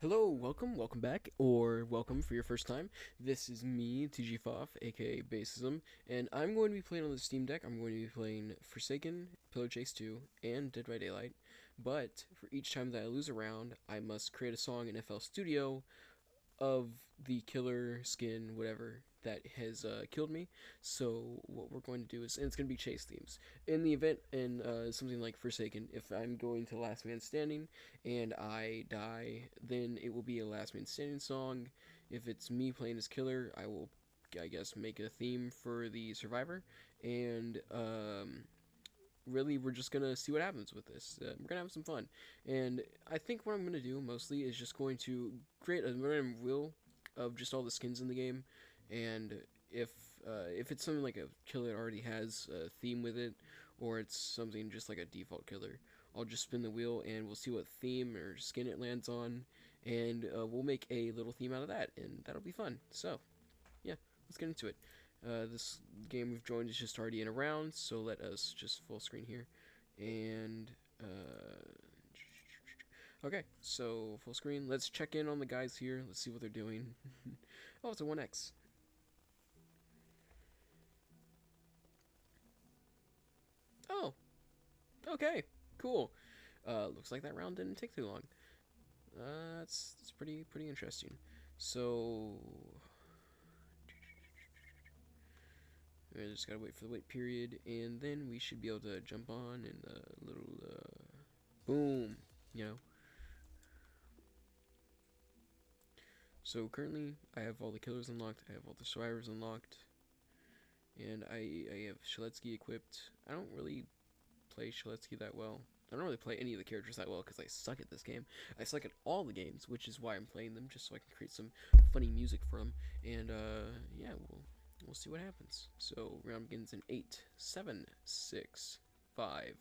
Hello, welcome back, or welcome for your first time. This is me, TG aka Basism, and I'm going to be playing on the Steam Deck. I'm going to be playing Forsaken, Pillar Chase 2, and Dead by Daylight. But for each time that I lose a round, I must create a song in FL Studio of the killer skin, whatever, that has killed me. So what we're going to do is, and it's going to be chase themes. In the event, in something like Forsaken, if I'm going to Last Man Standing and I die, then it will be a Last Man Standing song. If it's me playing as killer, I will, I guess, make a theme for the survivor. And really, we're just gonna see what happens with this. We're gonna have some fun, and I think what I'm gonna do mostly is just going to create a random wheel of just all the skins in the game, and if if it's something like a killer that already has a theme with it, or it's something just like a default killer, I'll just spin the wheel and we'll see what theme or skin it lands on, and we'll make a little theme out of that, and that'll be fun. So yeah, let's get into it. This game we've joined is just already in a round, so let us just full screen here. And, okay, so full screen. Let's check in on the guys here. Let's see what they're doing. Oh, it's a 1x. Oh, okay, cool. Looks like that round didn't take too long. It's pretty interesting. So, I just gotta wait for the wait period, and then we should be able to jump on and a little boom, you know. So currently, I have all the killers unlocked. I have all the survivors unlocked, and I have Shaletsky equipped. I don't really play Shaletsky that well. I don't really play any of the characters that well because I suck at this game. I suck at all the games, which is why I'm playing them, just so I can create some funny music for them. And yeah, we'll see what happens. So round begins in 8, 7, 6, 5,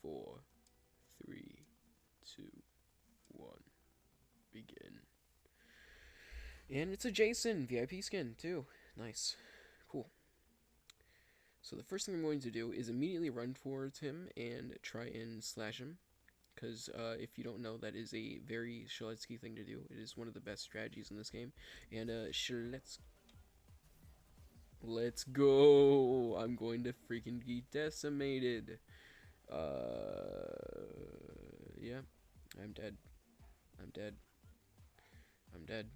4, 3, 2, 1. Begin. And it's a Jason VIP skin too. Nice. Cool. So the first thing I'm going to do is immediately run towards him and try and slash him. Because if you don't know, that is a very Shaletsky thing to do. It is one of the best strategies in this game. And let's go. I'm going to freaking get decimated. Yeah. I'm dead. I'm dead. I'm dead.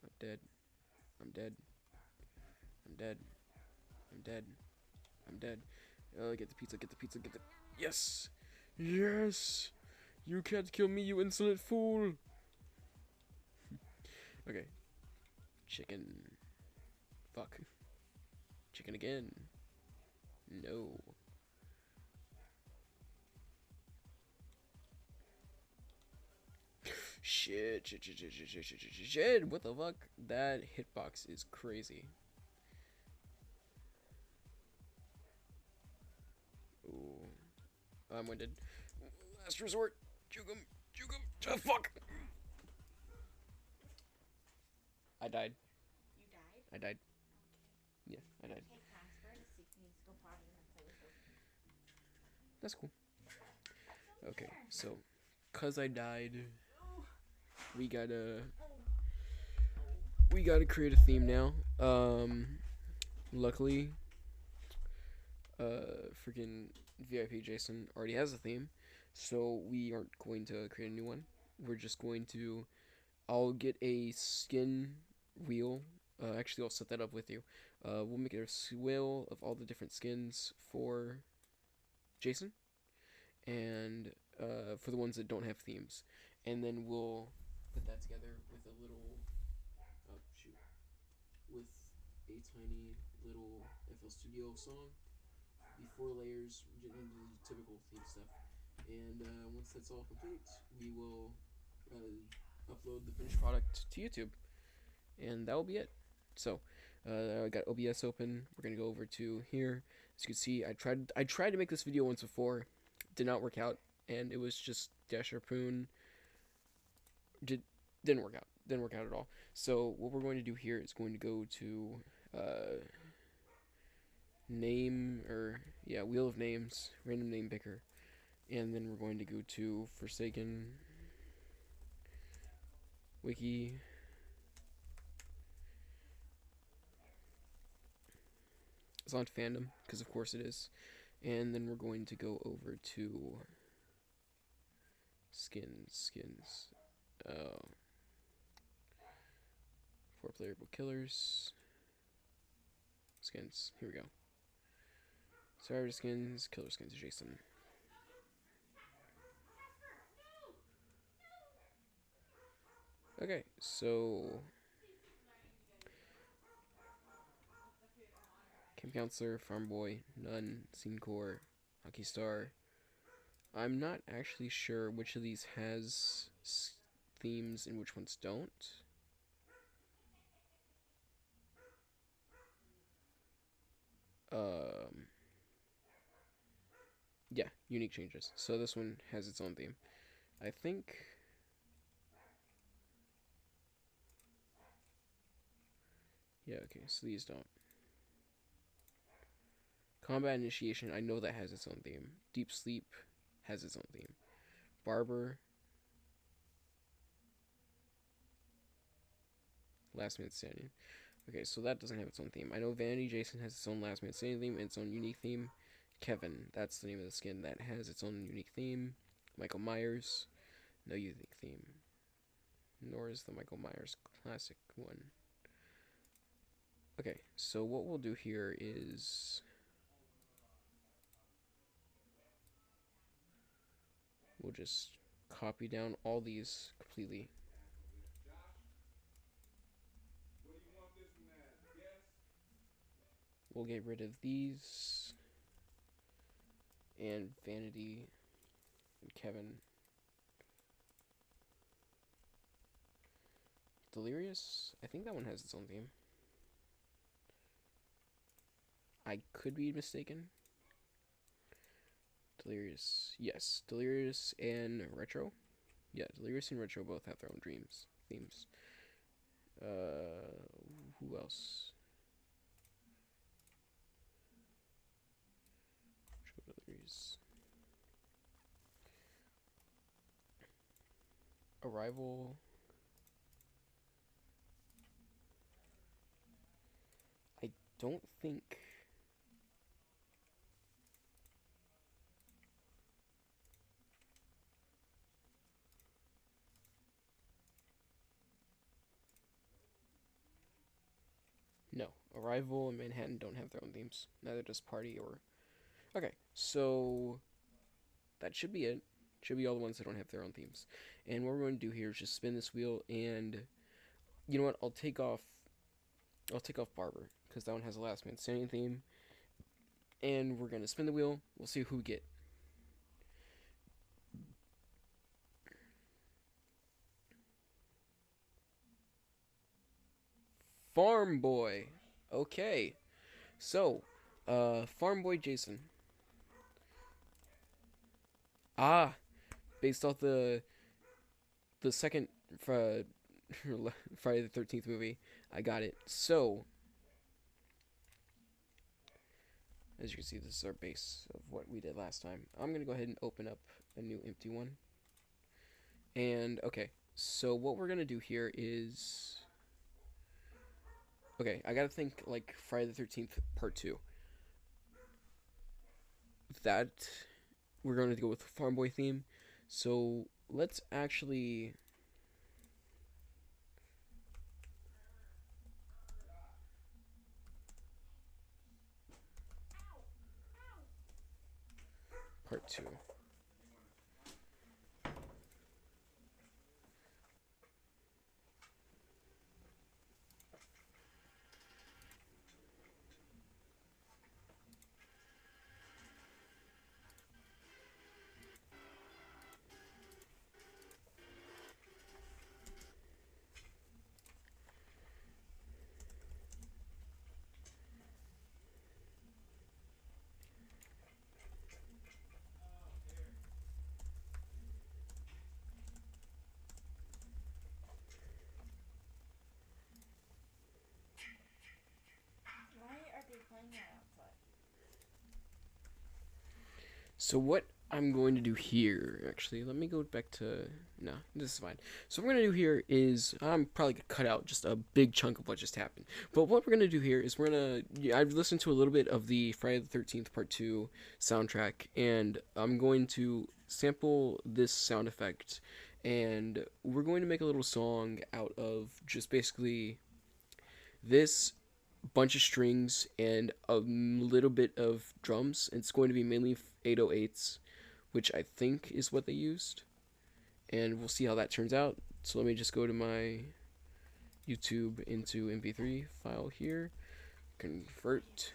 I'm dead. I'm dead. I'm dead. I'm dead. I'm dead. Get the pizza, get the pizza, get the... Yes! Yes! You can't kill me, you insolent fool! Okay. Chicken. Fuck. Chicken again. No. Shit. What the fuck? That hitbox is crazy. Ooh. I'm winded. Last resort. Juke him. Juke him. Oh, fuck! I died. You died? I died. Okay. Yeah, I died. Take Casper to see if he needs to go potty and then play with Sophie. That's cool. Okay, There. so, cause I died, we gotta we gotta create a theme now. Luckily, freaking VIP Jason already has a theme, so we aren't going to create a new one. We're just going to. I'll get a skin wheel. Actually, I'll set that up with you. We'll make a wheel of all the different skins for Jason, and for the ones that don't have themes, and then we'll put that together with a little shoot with a tiny little FL Studio song. The 4 layers, getting into the typical theme stuff, and once that's all complete, we will upload the finished product to YouTube, and that will be it. So, I got OBS open. We're gonna go over to here. As you can see, I tried to make this video once before, did not work out, and it was just Dash Harpoon. Didn't work out. Didn't work out at all. So what we're going to do here is going to go to name, or yeah, wheel of names, random name picker, and then we're going to go to Forsaken. Wiki. It's on fandom, because of course it is. And then we're going to go over to skins. 4 playable killers. Skins. Here we go. Survivor skins, killer skins adjacent. Okay, so Camp Counselor, Farm Boy, Nun, Scene Core, Hockey Star. I'm not actually sure which of these has themes and which ones don't. Yeah, unique changes. So this one has its own theme. I think. Yeah, okay, so these don't. Combat Initiation, I know that has its own theme. Deep Sleep has its own theme. Barber. Last Man Standing. Okay, so that doesn't have its own theme. I know Vanity Jason has its own Last Man Standing theme and its own unique theme. Kevin, that's the name of the skin that has its own unique theme. Michael Myers, no unique theme. Nor is the Michael Myers classic one. Okay, so what we'll do here is we'll just copy down all these completely. We'll get rid of these and Vanity and Kevin. Delirious? I think that one has its own theme. I could be mistaken. Delirious. Yes, Delirious and Retro. Yeah, Delirious and Retro both have their own themes. Who else? Delirious. Arrival. I don't think. No, Arrival and Manhattan don't have their own themes. Neither does Party or. Okay, so that should be it. Should be all the ones that don't have their own themes. And what we're going to do here is just spin this wheel, and you know what? I'll take off Barber because that one has a Last Man Standing theme. And we're gonna spin the wheel. We'll see who we get. Farm Boy. Okay. So, Farm Boy Jason. Based off the second Friday the 13th movie, I got it. So, as you can see, this is our base of what we did last time. I'm gonna go ahead and open up a new empty one. And okay, so what we're gonna do here is, okay, I gotta think like Friday the 13th Part 2. That we're going to go with the Farm Boy theme. So let's actually Part 2. Why are they playing that outside? So what I'm going to do here, actually, let me go back to, no, this is fine. So what we're going to do here is, I'm probably going to cut out just a big chunk of what just happened. But what we're going to do here is we're going to, I've listened to a little bit of the Friday the 13th Part 2 soundtrack, and I'm going to sample this sound effect, and we're going to make a little song out of just basically this bunch of strings and a little bit of drums. It's going to be mainly 808s, which I think is what they used, and we'll see how that turns out. So let me just go to my YouTube into MP3 file here, convert,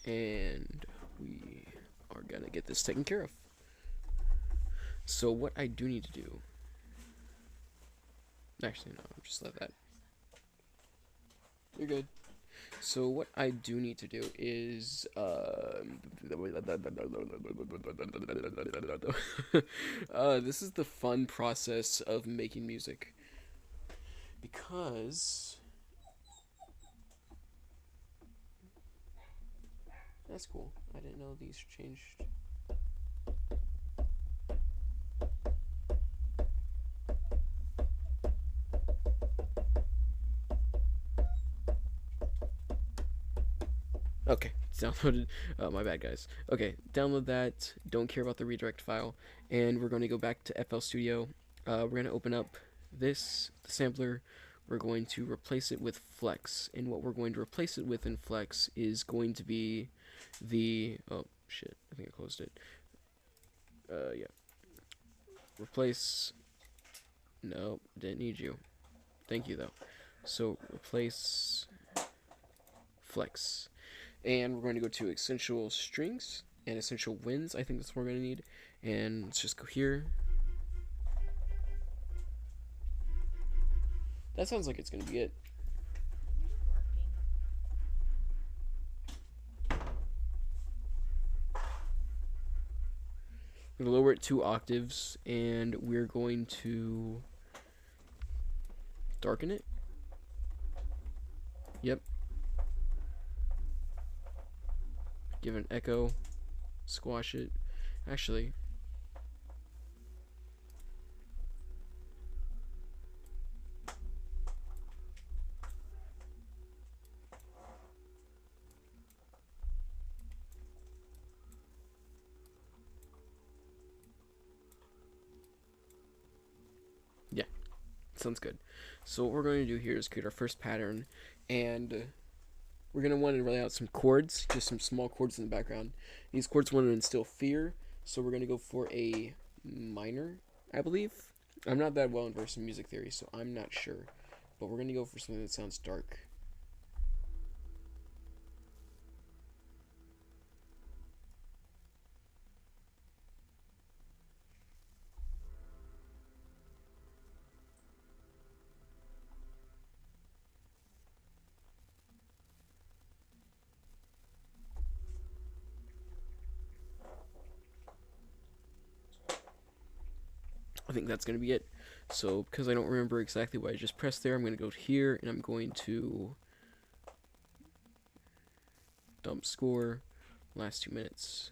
and we are gonna get this taken care of. So what I do need to do, actually no, just let that, you're good. So what I do need to do is this is the fun process of making music, because that's cool. I didn't know these changed. Okay, it's downloaded. My bad, guys. Okay, download that. Don't care about the redirect file. And we're going to go back to FL Studio. We're going to open up the sampler. We're going to replace it with Flex. And what we're going to replace it with in Flex is going to be the... Oh, shit. I think I closed it. Yeah. Replace... No, didn't need you. Thank you, though. So, replace... Flex. And we're going to go to essential strings and essential winds. I think that's what we're going to need. And let's just go here. That sounds like it's going to be it. We're going to lower it 2 octaves, and we're going to darken it. Yep. Give it an echo, squash it. Actually, yeah, sounds good. So what we're going to do here is create our first pattern, and we're going to want to lay out some chords, just some small chords in the background. These chords want to instill fear, so we're going to go for a minor, I believe. I'm not that well versed in music theory, so I'm not sure. But we're going to go for something that sounds dark. I think that's going to be it. So because I don't remember exactly what I just pressed there, I'm going to go here, and I'm going to dump score, last 2 minutes.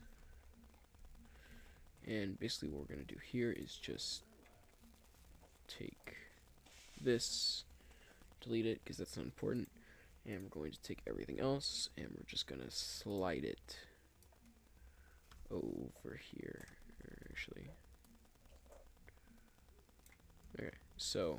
And basically what we're going to do here is just take this, delete it because that's not important, and we're going to take everything else, and we're just going to slide it over here, actually. Okay, so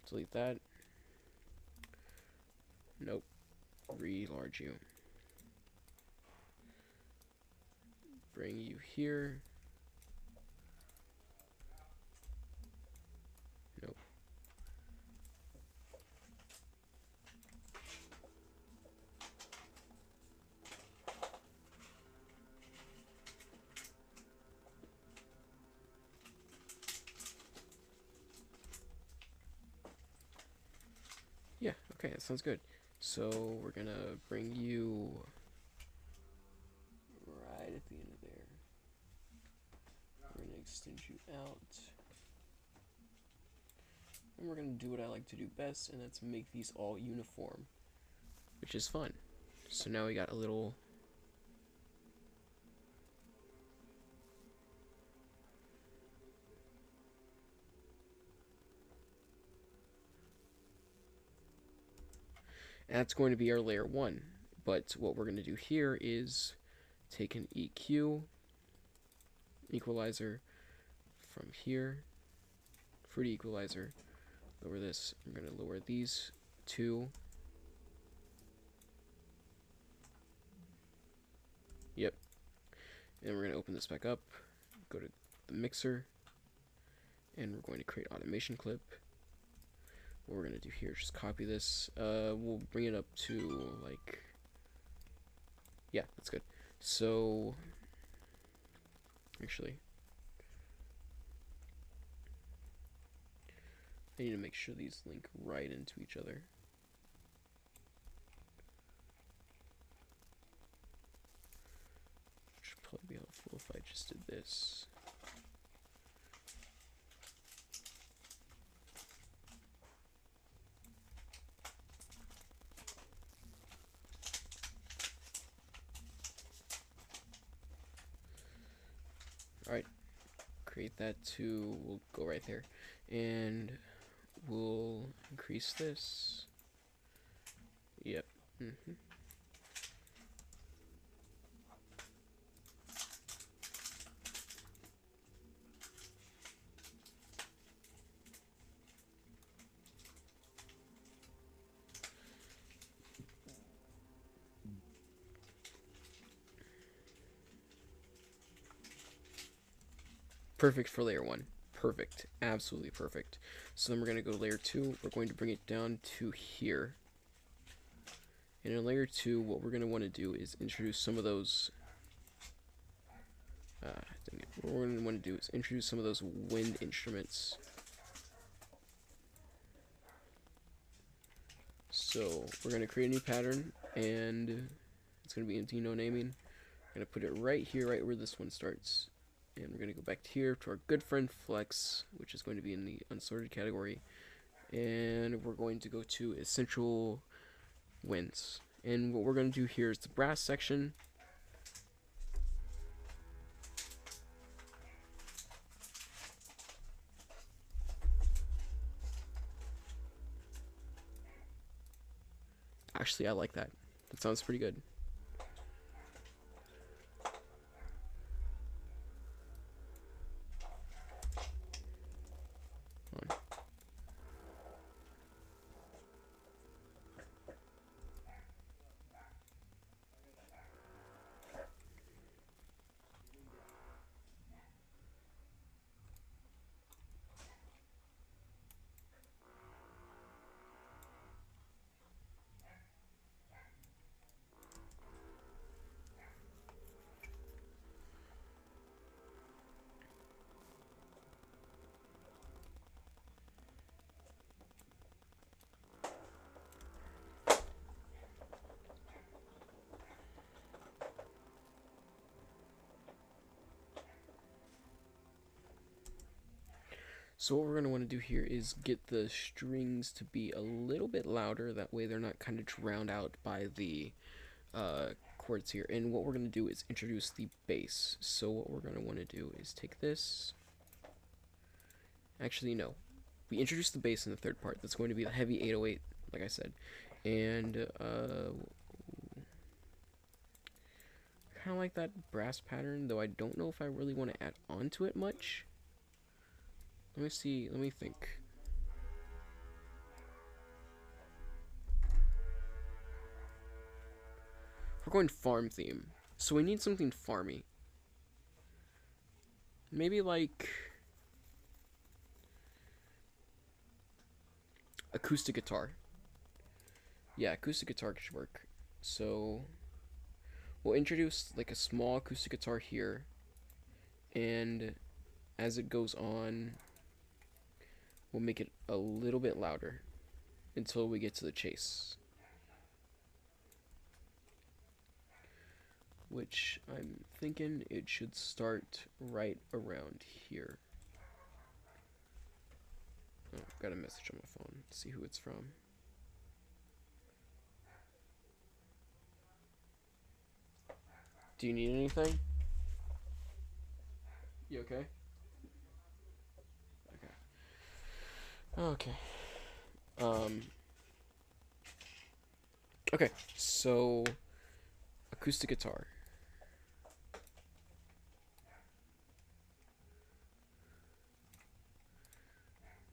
delete that. Nope. Re-large you. Bring you here. Nope. Yeah, okay, that sounds good. So we're gonna bring you right at the end of there. We're gonna extend you out. And we're going to do what I like to do best, and that's make these all uniform, which is fun. So now we got a little... And that's going to be our layer 1. But what we're going to do here is take an EQ, equalizer, from here, fruity equalizer, lower this. I'm going to lower these two. Yep. And we're going to open this back up, go to the mixer, and we're going to create automation clip. What we're going to do here is just copy this. We'll bring it up to, like, yeah, that's good. So, actually, I need to make sure these link right into each other. Which would probably be helpful if I just did this. Alright, create that to, we'll go right there, and we'll increase this. Yep. Perfect for layer 1. Perfect. Absolutely perfect. So then we're going to go layer 2. We're going to bring it down to here. And in layer 2, what we're going to want to do is introduce some of those... what we're going to want to do is introduce some of those wind instruments. So we're going to create a new pattern, and it's going to be empty, no naming. I'm going to put it right here, right where this one starts. And we're going to go back here to our good friend Flex, which is going to be in the unsorted category. And we're going to go to Essential Winds. And what we're going to do here is the brass section. Actually, I like that. That sounds pretty good. So what we're going to want to do here is get the strings to be a little bit louder. That way they're not kind of drowned out by the chords here. And what we're going to do is introduce the bass. So what we're going to want to do is take this. Actually, no. We introduce the bass in the third part. That's going to be the heavy 808, like I said. And kind of like that brass pattern, though I don't know if I really want to add on to it much. Let me see, let me think. We're going farm theme, so we need something farmy. Maybe like acoustic guitar. Yeah, acoustic guitar should work. So we'll introduce like a small acoustic guitar here, and as it goes on, we'll make it a little bit louder until we get to the chase. which I'm thinking it should start right around here. Oh, got a message on my phone. Let's see who it's from. Do you need anything? You okay? Okay. Okay, so acoustic guitar.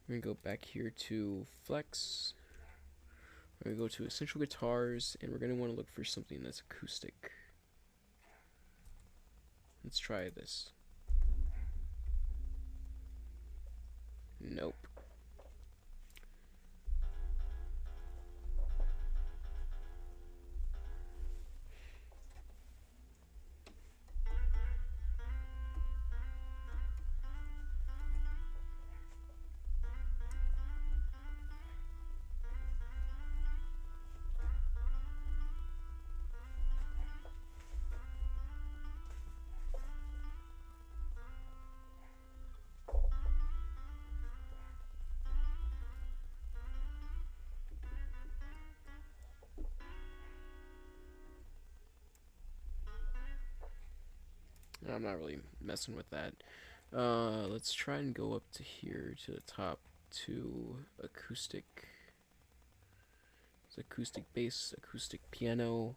We're gonna go back here to Flex. We're gonna go to Essential Guitars, and we're gonna want to look for something that's acoustic. Let's try this. Nope. I'm not really messing with that. Let's try and go up to here to the top to acoustic. It's acoustic bass, acoustic piano,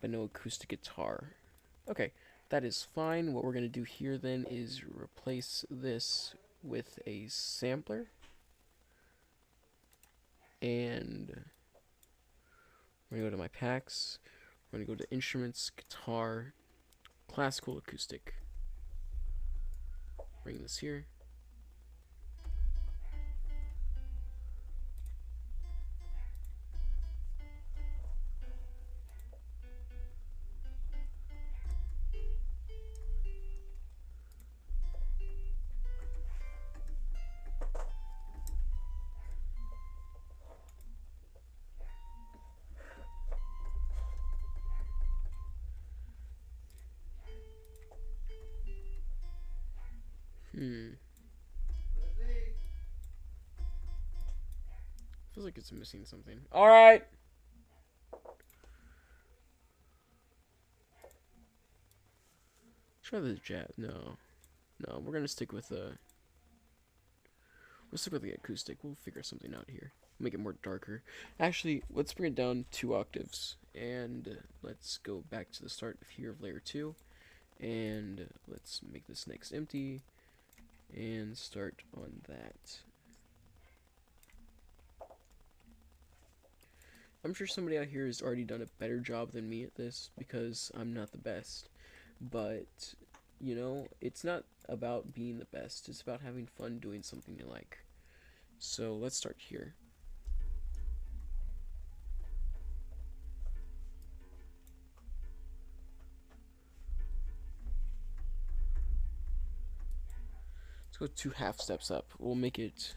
but no acoustic guitar. Okay, that is fine. What we're gonna do here then is replace this with a sampler, and we're gonna go to my packs. We're gonna go to instruments, guitar, classical acoustic. Bring this here. Feels like it's missing something. Alright! Try the jazz. No. No, we're gonna stick with the... We'll stick with the acoustic. We'll figure something out here. Make it more darker. Actually, let's bring it down 2 octaves. And let's go back to the start of here of layer 2. And let's make this next empty. And start on that. I'm sure somebody out here has already done a better job than me at this because I'm not the best. But, you know, it's not about being the best. It's about having fun doing something you like. So let's start here. Let's go 2 half steps up. We'll make it...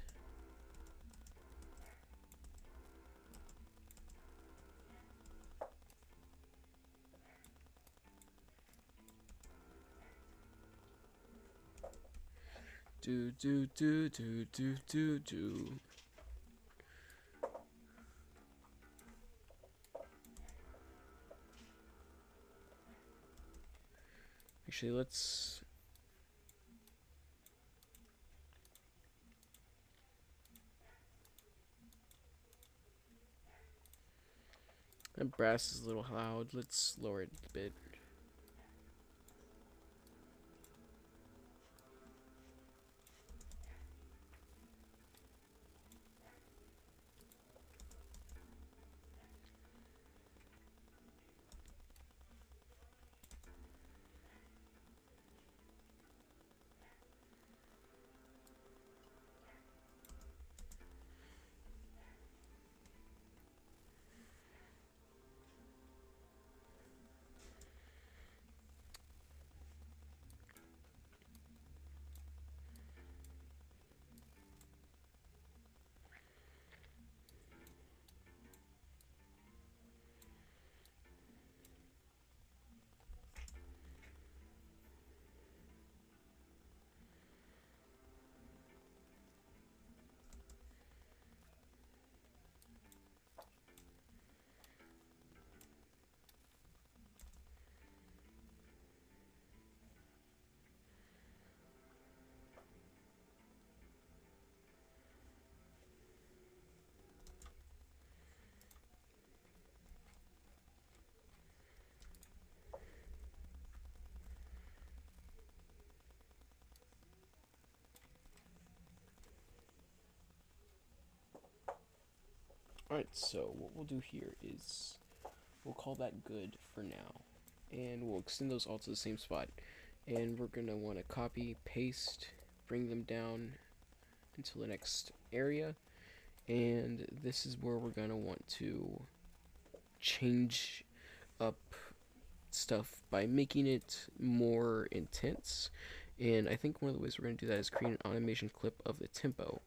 Do do do do do do do. Actually, let's... That brass is a little loud. Let's lower it a bit. Alright, so what we'll do here is we'll call that good for now. And we'll extend those all to the same spot. And we're going to want to copy, paste, bring them down into the next area. And this is where we're going to want to change up stuff by making it more intense. And I think one of the ways we're going to do that is create an animation clip of the tempo.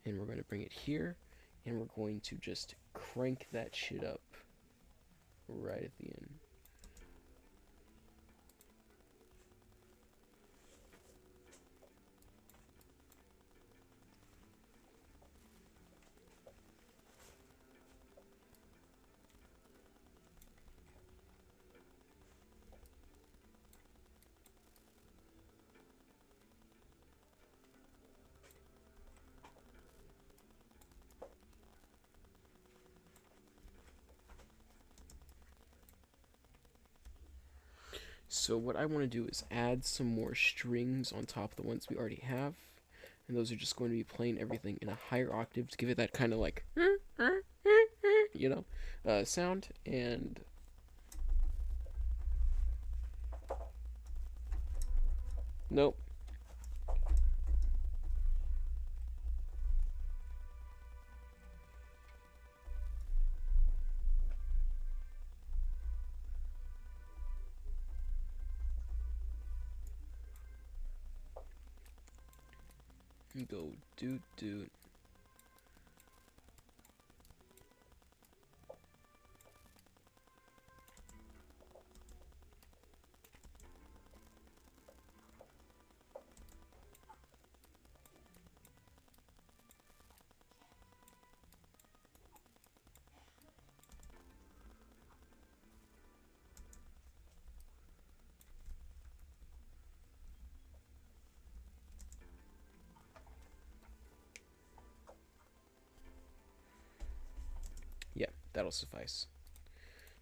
And we're going to bring it here. And we're going to just crank that shit up right at the end. So what I want to do is add some more strings on top of the ones we already have. And those are just going to be playing everything in a higher octave to give it that kind of like, you know, sound. And nope. Go doot doot. Yeah, that'll suffice.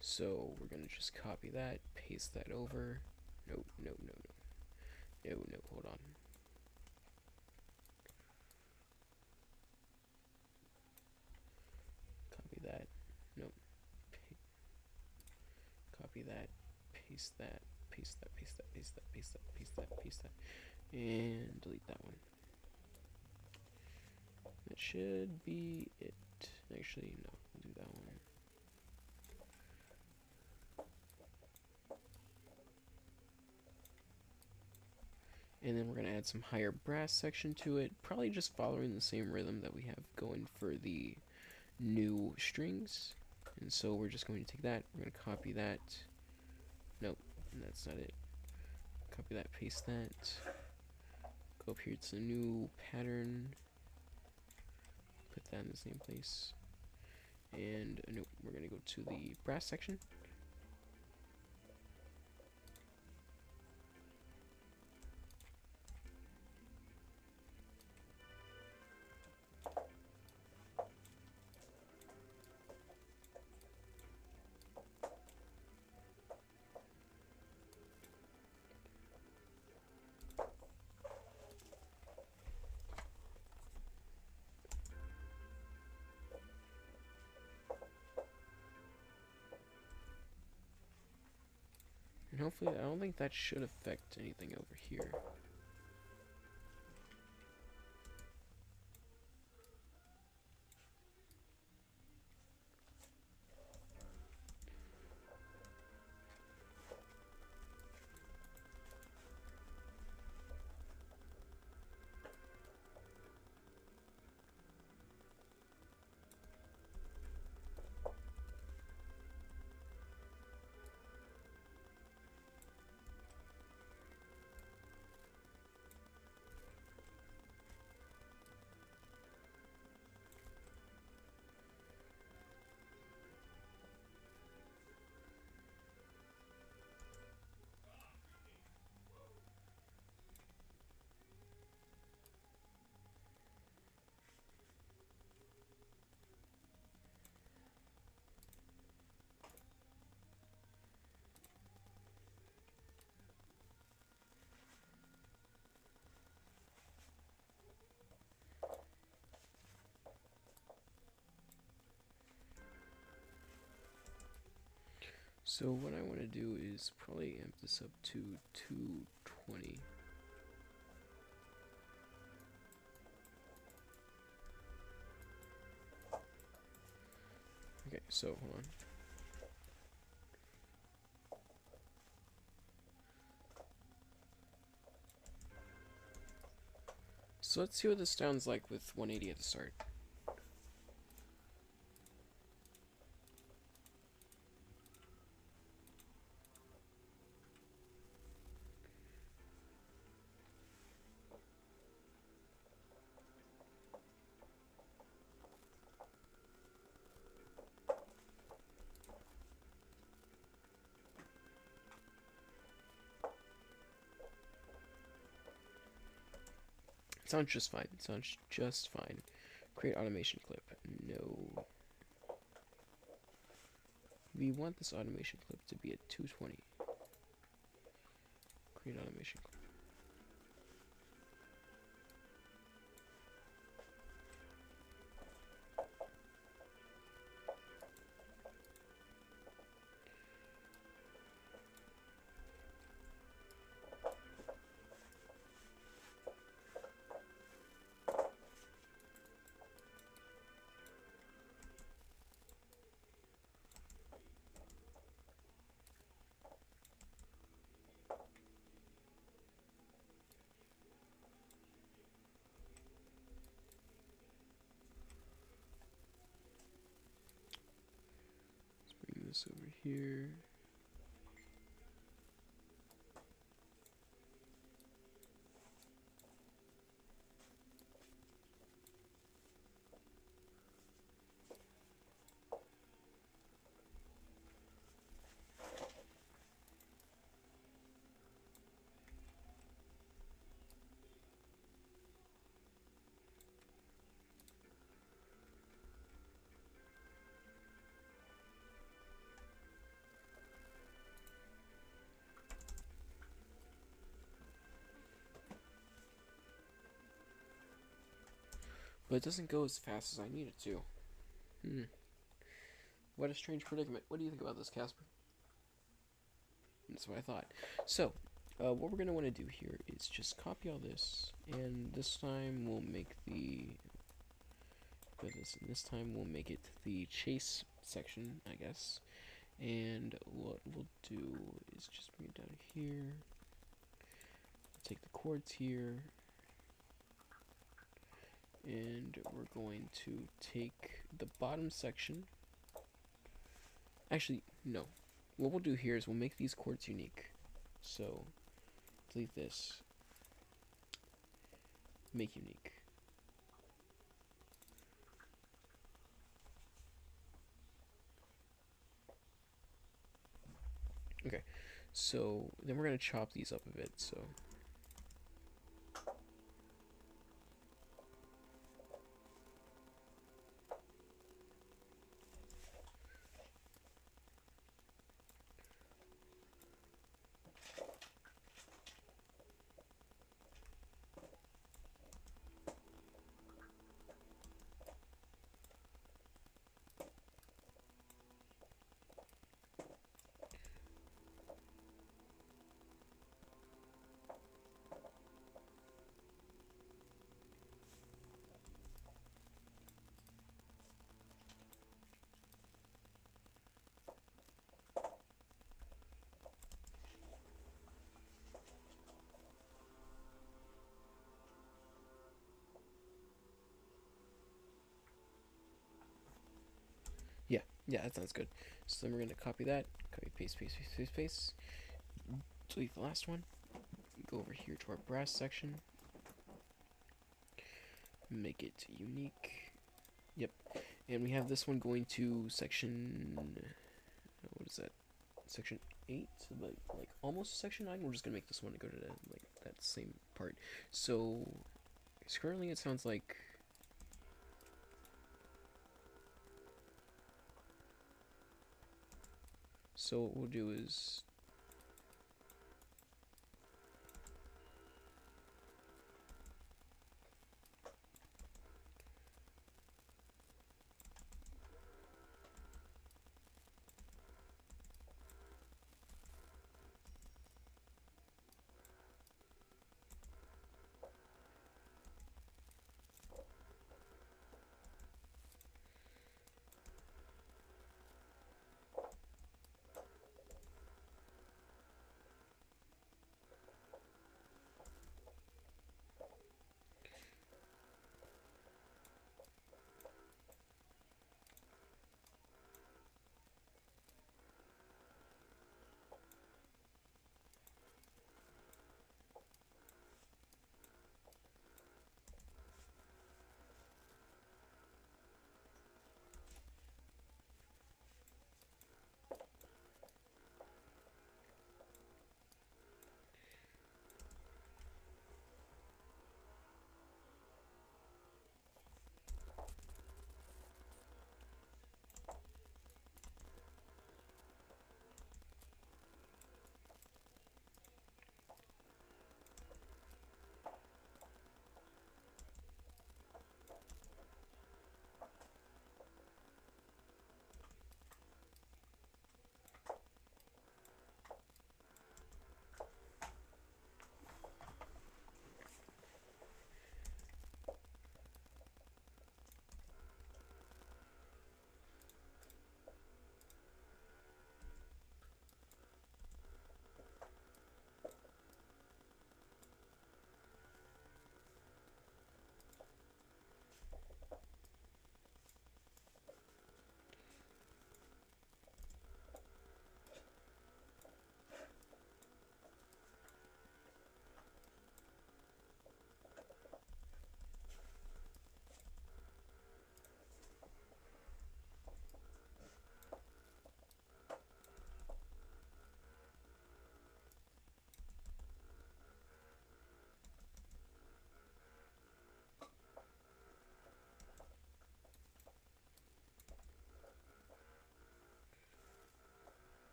So we're gonna just copy that, paste that over. No, no, no, no. No, no, hold on. Copy that. Nope. Copy that, paste that, paste that, paste that, paste that, paste that, paste that, paste that, and delete that one. That should be it. Actually, no, we'll do that one. And then we're going to add some higher brass section to it, probably just following the same rhythm that we have going for the new strings. And so we're just going to take that, we're going to copy that. Nope, that's not it. Copy that, paste that. Go up here to the new pattern. Put that in the same place. And nope, we're going to go to the brass section. And hopefully, I don't think that should affect anything over here. So what I want to do is probably amp this up to 220. Okay, so hold on. So let's see what this sounds like with 180 at the start. It sounds just fine. It sounds just fine. Create automation clip. No. We want this automation clip to be at 220. Create automation clip. Bring this over here. But it doesn't go as fast as I need it to. What a strange predicament. What do you think about this, Casper? That's what I thought. So, what we're going to want to do here is just copy all this, and this time we'll make this time we'll make it the chase section, I guess. And what we'll do is just bring it down here. Take the chords here, and we're going to take the bottom section. Actually, no. What we'll do here is we'll make these chords unique. So, delete this. Make unique. Okay, so then we're going to chop these up a bit, so... Yeah, that sounds good. So then we're going to copy that, copy, paste, paste, paste, paste, paste. Delete the last one. Go over here to our brass section. Make it unique. Yep. And we have this one going to section... What is that? Section 8? Like almost section 9. We're just going to make this one go to like that same part. So currently it sounds like... So what we'll do is...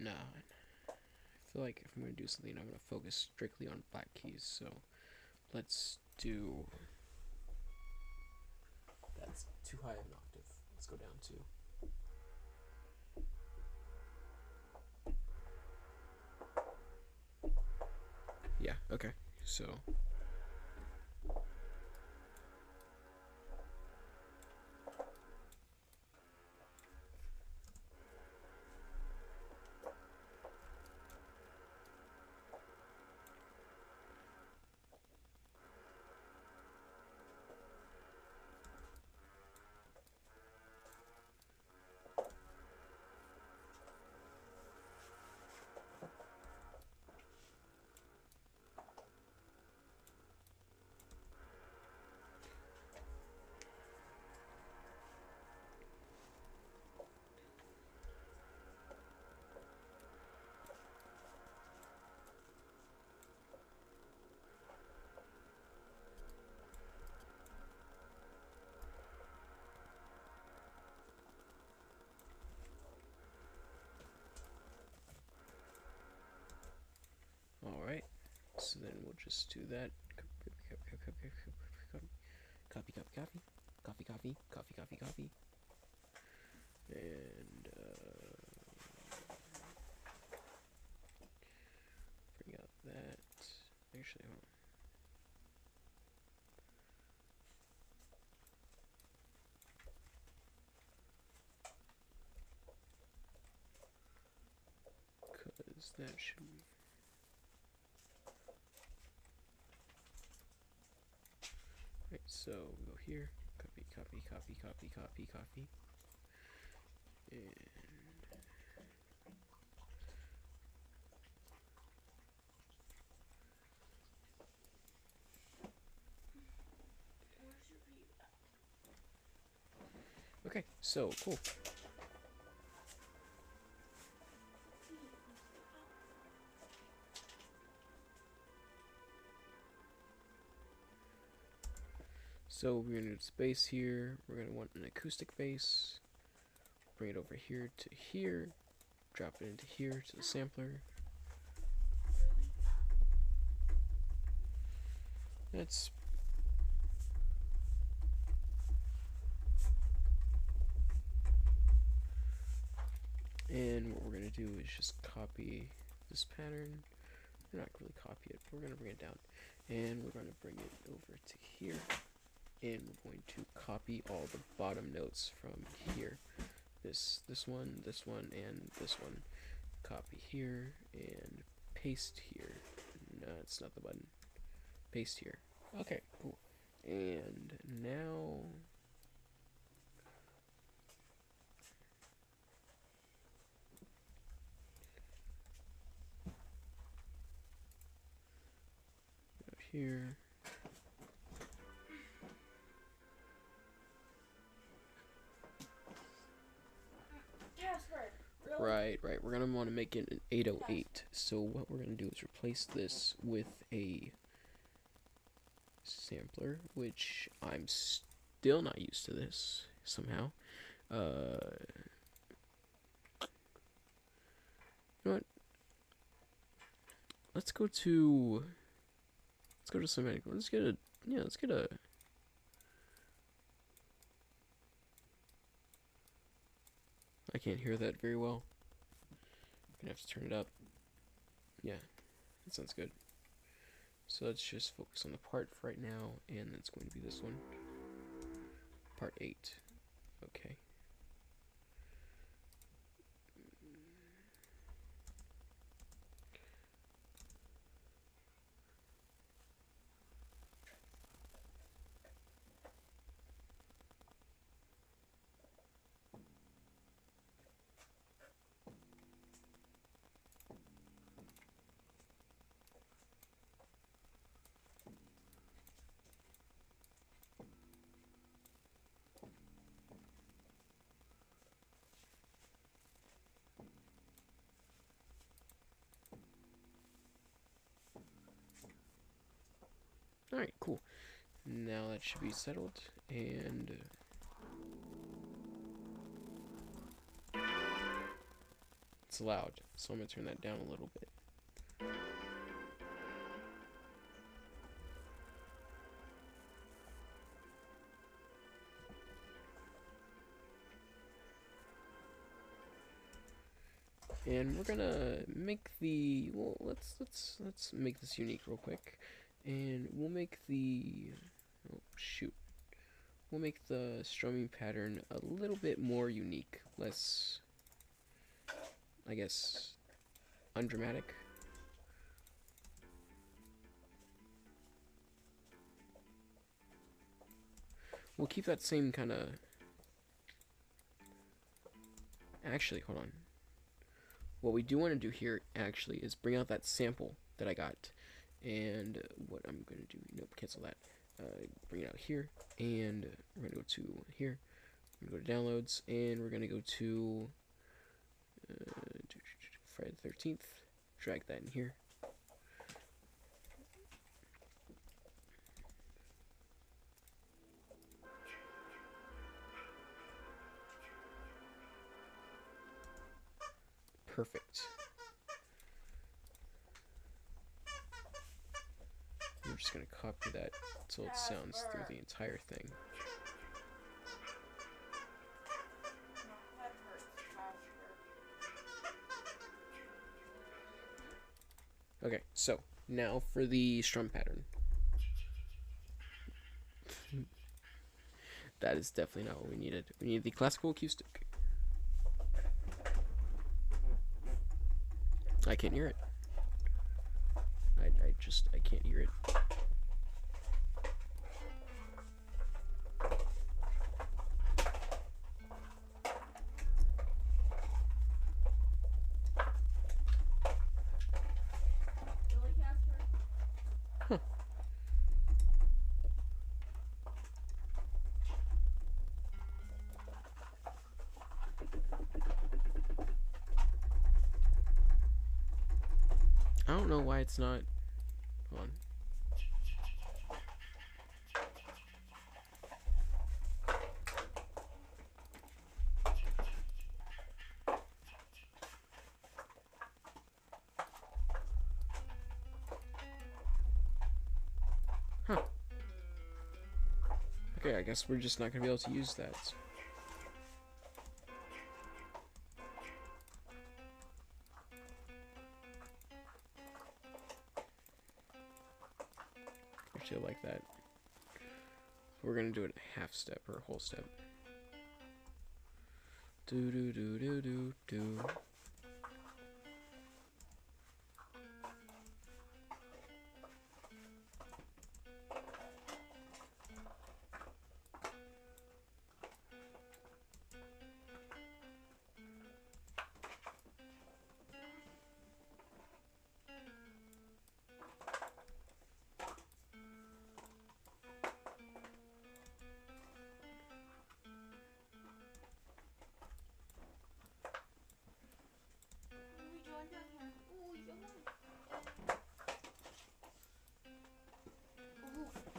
Nah, I feel like if I'm gonna do something, I'm gonna focus strictly on black keys. So let's do. That's too high of an octave. Let's go down to. Yeah. Okay. So. All right. So then we'll just do that. Copy, copy, copy, copy, copy, copy, copy, copy, and bring out that. Actually, hold on. Because that should be. Right, so go here, copy, copy, copy, copy, copy, copy, and okay, so cool. So we're gonna do this bass here. We're gonna want an acoustic bass. Bring it over here to here. Drop it into here to the sampler. That's and what we're gonna do is just copy this pattern. We're not really copy it, but we're gonna bring it down, and we're gonna bring it over to here. And we're going to copy all the bottom notes from here. This one, and this one. Copy here and paste here. No, it's not the button. Paste here. Okay, cool. And now out here. Right. We're gonna want to make it an 808. So what we're gonna do is replace this with a sampler, which I'm still not used to this somehow. You know what? Let's go to Cinematic. Let's get a. I can't hear that very well. I'm gonna have to turn it up. Yeah, that sounds good. So let's just focus on the part for right now, and it's going to be this one. Part 8. Okay. Alright, cool. Now that should be settled, and It's loud, so I'm gonna turn that down a little bit. And we're gonna make the, well, let's make this unique real quick, and we'll make the, oh shoot, we'll make the strumming pattern a little bit more unique, less, I guess, undramatic. We'll keep that same kind of, actually, hold on. What we do want to do here, actually, is bring out that sample that I got. And what I'm going to do, nope, cancel that. Bring it out here, and we're going to go to here. We're going to go to downloads, and we're going to go to Friday the 13th. Drag that in here. Perfect. I'm just going to copy that until it sounds through the entire thing. Okay, so now for the strum pattern. That is definitely not what we needed. We need the classical acoustic. I can't hear it. I can't hear it. Huh. I don't know why it's not on. Huh. Okay, I guess we're just not gonna be able to use that. Actually, I like that. We're gonna do it a half step or a whole step. Do do do do do do.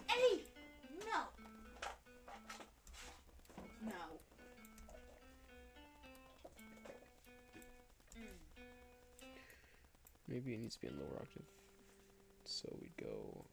Eddie! No! No. Maybe it needs to be in lower octave. So we'd go.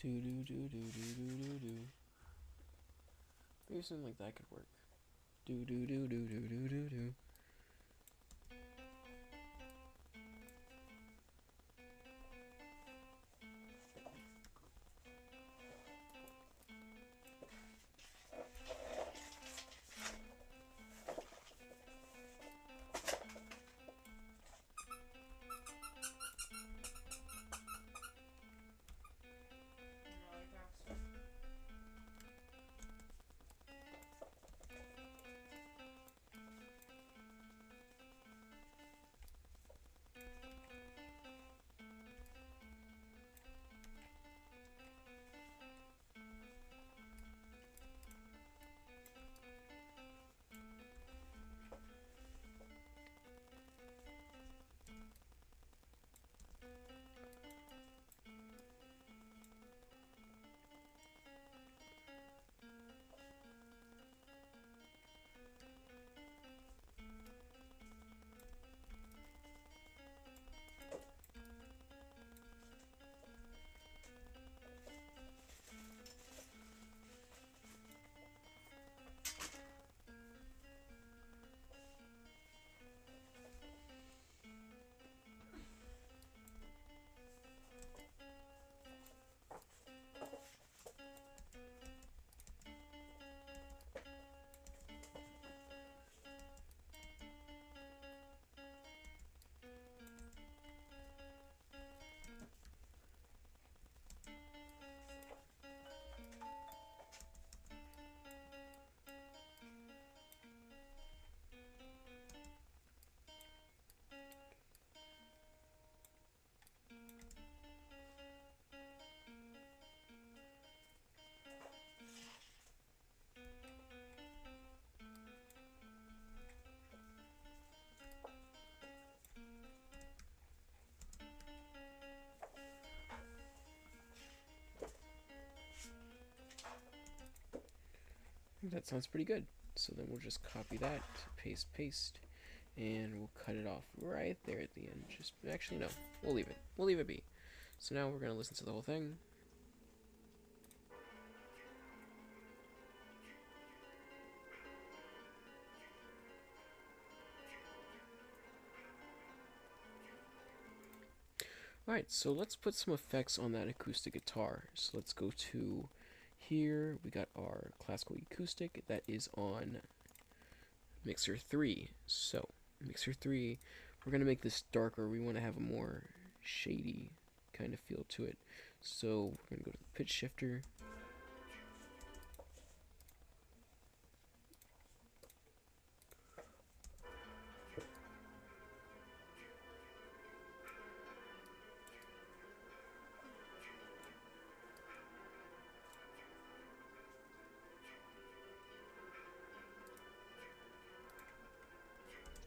Do do do do do do do do. Maybe something like that could work. Do do do do do do do do. That sounds pretty good. So then we'll just copy that, paste, and we'll cut it off right there at the end. Just actually no, we'll leave it. We'll leave it be. So now we're gonna listen to the whole thing. Alright, so let's put some effects on that acoustic guitar. So let's go to here. We got our classical acoustic that is on Mixer 3. So, Mixer 3, we're going to make this darker. We want to have a more shady kind of feel to it. So, we're going to go to the pitch shifter.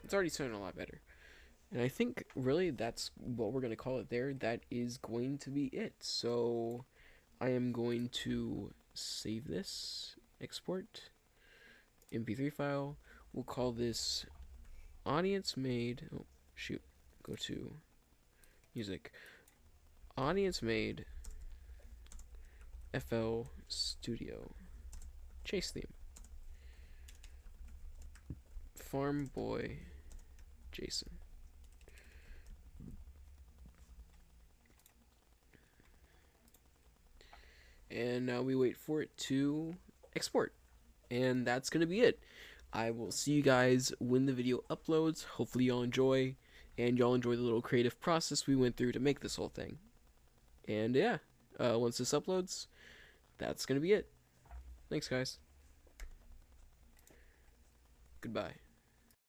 It's already sounding a lot better. And I think really that's what we're going to call it there. That is going to be it. So I am going to save this, export, MP3 file. We'll call this audience made. Oh, shoot. Go to music. Audience made FL Studio chase theme. Farm Boy Jason. And now we wait for it to export. And that's going to be it. I will see you guys when the video uploads. Hopefully y'all enjoy. And y'all enjoy the little creative process we went through to make this whole thing. And yeah, once this uploads, that's going to be it. Thanks, guys. Goodbye.